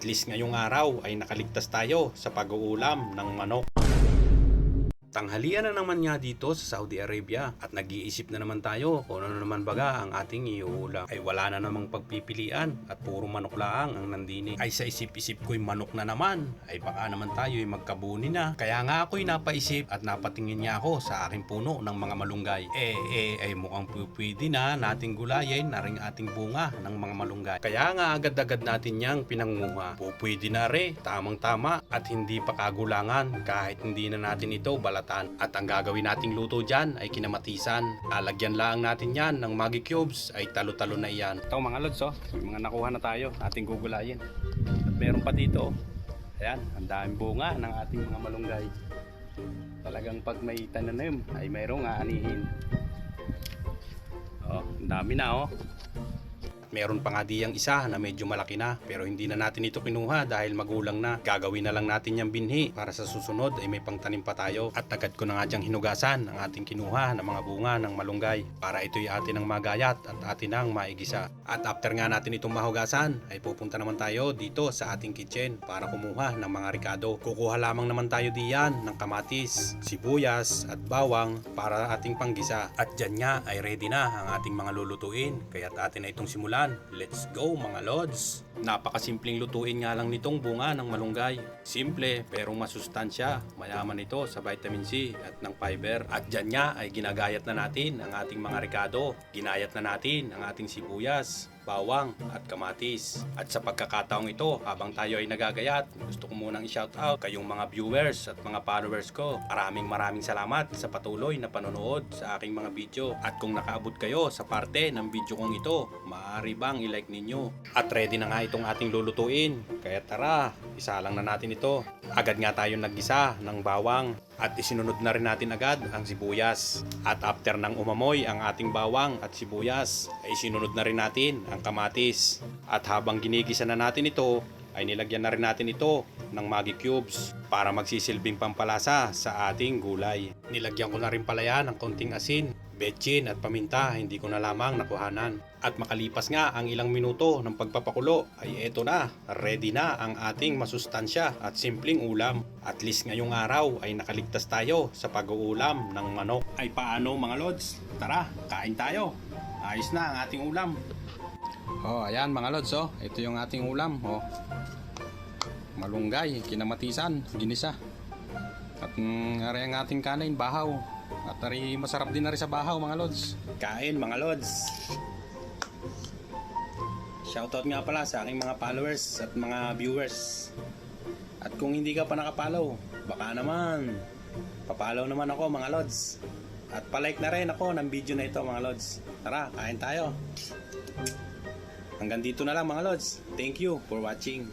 At least ngayong araw ay nakaligtas tayo sa pag-uulam ng manok. Tanghalian na naman nga dito sa Saudi Arabia at nag-iisip na naman tayo kung ano naman baga ang ating iuulam. Ay wala na namang pagpipilian at puro manok lang ang nandini. Ay sa isip-isip ko'y manok na naman, ay baka naman tayo ay magkabuni na. Kaya nga ako'y napaisip at napatingin niya ako sa aking puno ng mga malunggay. Ay mukhang pwede na nating gulayin na ring ating bunga ng mga malunggay. Kaya nga agad-agad natin niyang pinanguha. Pwede na re, tamang-tama at hindi pa kagulangan kahit hindi na natin ito balatan. At ang gagawin nating luto dyan ay kinamatisan. Lalagyan lang natin yan ng Maggi Cubes ay talo-talo na iyan. Ito mga lods, may mga nakuha na tayo, ating gugulayin. At meron pa dito, ayan, ang daming bunga ng ating mga malunggay. Talagang pag may tananim ay mayroong aanihin. Ang dami na Meron pa nga diyang isa na medyo malaki na pero hindi na natin ito kinuha dahil magulang na. Gagawin na lang natin yung binhi para sa susunod ay may pangtanim pa tayo. At agad ko na nga diyang hinugasan ang ating kinuha ng mga bunga ng malunggay para ito'y atin ang magayat at atin ang maigisa. At after nga natin itong mahugasan ay pupunta naman tayo dito sa ating kitchen para kumuha ng mga ricado. Kukuha lamang naman tayo diyan ng kamatis, sibuyas at bawang para ating panggisa. At dyan nga ay ready na ang ating mga lulutuin kaya't atin na itong simulan. Let's go mga lods! Napakasimpleng lutuin nga lang nitong bunga ng malunggay. Simple pero masustansya. Mayaman ito sa vitamin C at ng fiber. At dyan nga ay ginagayat na natin ang ating mga ricado. Ginayat na natin ang ating sibuyas, bawang at kamatis. At sa pagkakataong ito, habang tayo ay nagagayat, gusto ko munang i-shoutout kayong mga viewers at mga followers ko. Maraming salamat sa patuloy na panonood sa aking mga video. At kung nakaabot kayo sa parte ng video kong ito, maaari bang i-like ninyo? At ready na nga itong ating lulutuin. Kaya tara, isa lang na natin ito. Agad nga tayo naggisa ng bawang at isinunod na rin natin agad ang sibuyas. At after ng umamoy ang ating bawang at sibuyas, ay isinunod na rin natin ang kamatis. At habang ginigisa na natin ito, ay nilagyan na rin natin ito ng Maggi Cubes para magsisilbing pampalasa sa ating gulay. Nilagyan ko na rin pala yan ng konting asin, betchin at paminta, hindi ko na lamang nakuhanan. At makalipas nga ang ilang minuto ng pagpapakulo ay eto na, ready na ang ating masustansya at simpleng ulam. At least ngayong araw ay nakaligtas tayo sa pag-uulam ng manok. Ay paano mga lods? Tara, kain tayo. Ayos na ang ating ulam. Ayan mga lods, ito yung ating ulam. Malunggay, kinamatisan, ginisa. At ari ang ating kanin, bahaw. At ari masarap din na rin sa bahaw mga lods. Kain mga lods. Shoutout nga pala sa aking mga followers at mga viewers. At kung hindi ka pa nakapollow, baka naman papollow naman ako mga lods. At palike na rin ako ng video na ito mga lods. Tara, kain tayo. Hanggang dito na lang mga lods. Thank you for watching.